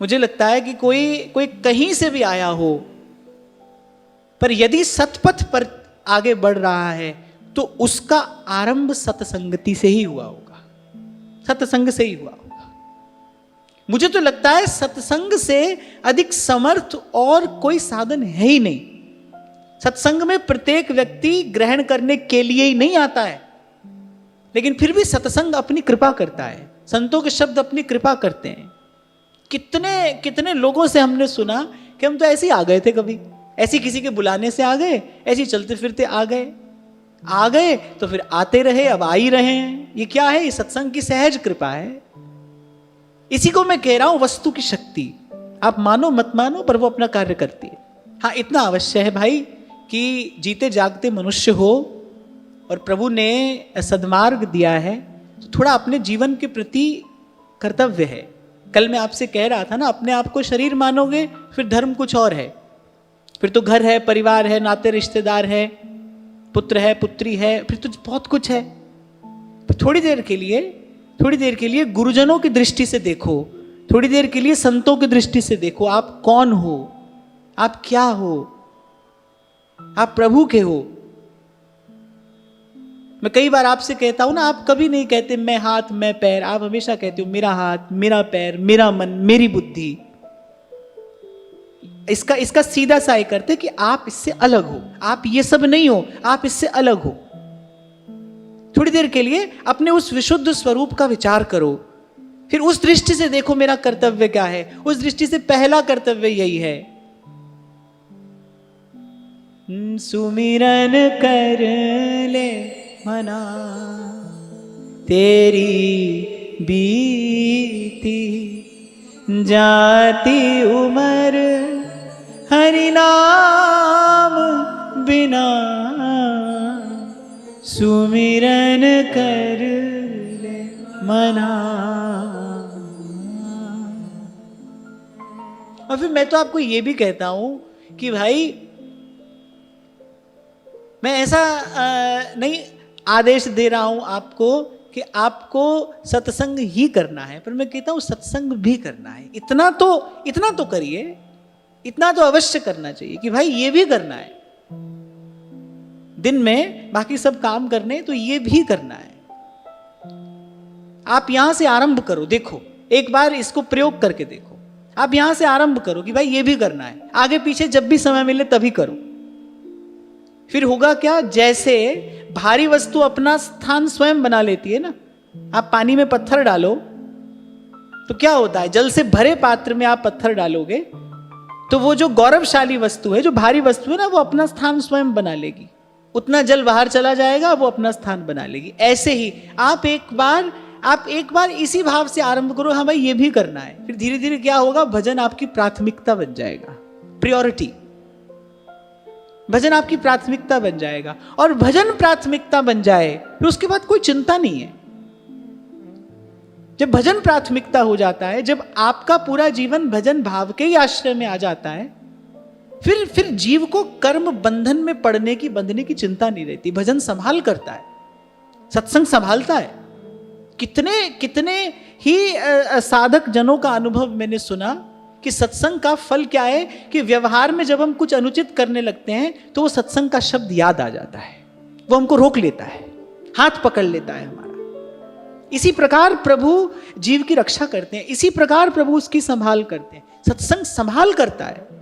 मुझे लगता है कि कोई कहीं से भी आया हो, पर यदि सतपथ पर आगे बढ़ रहा है तो उसका आरंभ सत्संगति से ही हुआ होगा, सत्संग से ही हुआ होगा। मुझे तो लगता है सत्संग से अधिक समर्थ और कोई साधन है ही नहीं। सत्संग में प्रत्येक व्यक्ति ग्रहण करने के लिए ही नहीं आता है, लेकिन फिर भी सत्संग अपनी कृपा करता है। संतों के शब्द अपनी कृपा करते हैं। कितने कितने लोगों से हमने सुना कि हम तो ऐसे ही आ गए थे, कभी ऐसी किसी के बुलाने से आ गए, ऐसे ही चलते फिरते आ गए तो फिर आते रहे, अब आ ही रहे हैं। ये क्या है? ये सत्संग की सहज कृपा है। इसी को मैं कह रहा हूं, वस्तु की शक्ति। आप मानो मत मानो, पर वो अपना कार्य करती है। हाँ, इतना अवश्य है भाई कि जीते जागते मनुष्य हो और प्रभु ने सद्मार्ग दिया है, तो थोड़ा अपने जीवन के प्रति कर्तव्य है। कल मैं आपसे कह रहा था ना, अपने आप को शरीर मानोगे फिर धर्म कुछ और है, फिर तो घर है, परिवार है, नाते रिश्तेदार है, पुत्र है, पुत्री है, फिर तो बहुत कुछ है। पर थोड़ी देर के लिए गुरुजनों की दृष्टि से देखो, थोड़ी देर के लिए संतों की दृष्टि से देखो, आप कौन हो, आप क्या हो, आप प्रभु के हो। मैं कई बार आपसे कहता हूं ना, आप कभी नहीं कहते मैं हाथ मैं पैर, आप हमेशा कहते हो मेरा हाथ, मेरा पैर, मेरा मन, मेरी बुद्धि। इसका सीधा सा करते कि आप इससे अलग हो, आप ये सब नहीं हो, आप इससे अलग हो। थोड़ी देर के लिए अपने उस विशुद्ध स्वरूप का विचार करो, फिर उस दृष्टि से देखो मेरा कर्तव्य क्या है। उस दृष्टि से पहला कर्तव्य यही है, सुमिरन कर ले मना तेरी बीती जाती उम्र हरि नाम बिना, सुमिरन कर ले मना। और फिर मैं तो आपको ये भी कहता हूं कि भाई मैं ऐसा नहीं आदेश दे रहा हूं आपको कि आपको सत्संग ही करना है, पर मैं कहता हूं सत्संग भी करना है। इतना तो करिए, इतना तो अवश्य करना चाहिए कि भाई ये भी करना है। दिन में बाकी सब काम करने, तो ये भी करना है। आप यहां से आरंभ करो, देखो एक बार इसको प्रयोग करके देखो। आप यहां से आरंभ करो कि भाई ये भी करना है, आगे पीछे जब भी समय मिले तभी करो। फिर होगा क्या, जैसे भारी वस्तु अपना स्थान स्वयं बना लेती है ना, आप पानी में पत्थर डालो तो क्या होता है, जल से भरे पात्र में आप पत्थर डालोगे तो वो जो गौरवशाली वस्तु है, जो भारी वस्तु है ना, वो अपना स्थान स्वयं बना लेगी। उतना जल बाहर चला जाएगा, वो अपना स्थान बना लेगी। ऐसे ही आप एक बार इसी भाव से आरंभ करो, हाँ भाई ये भी करना है। फिर धीरे धीरे क्या होगा, भजन आपकी प्राथमिकता बन जाएगा, प्रियोरिटी। भजन आपकी प्राथमिकता बन जाएगा, और भजन प्राथमिकता बन जाए फिर उसके बाद कोई चिंता नहीं है। जब भजन प्राथमिकता हो जाता है, जब आपका पूरा जीवन भजन भाव के ही आश्रय में आ जाता है, फिर जीव को कर्म बंधन में बंधने की चिंता नहीं रहती। भजन संभाल करता है, सत्संग संभालता है। कितने ही साधक जनों का अनुभव मैंने सुना कि सत्संग का फल क्या है कि व्यवहार में जब हम कुछ अनुचित करने लगते हैं तो वो सत्संग का शब्द याद आ जाता है, वो हमको रोक लेता है, हाथ पकड़ लेता है हमारा। इसी प्रकार प्रभु जीव की रक्षा करते हैं, इसी प्रकार प्रभु उसकी संभाल करते हैं। सत्संग संभाल करता है।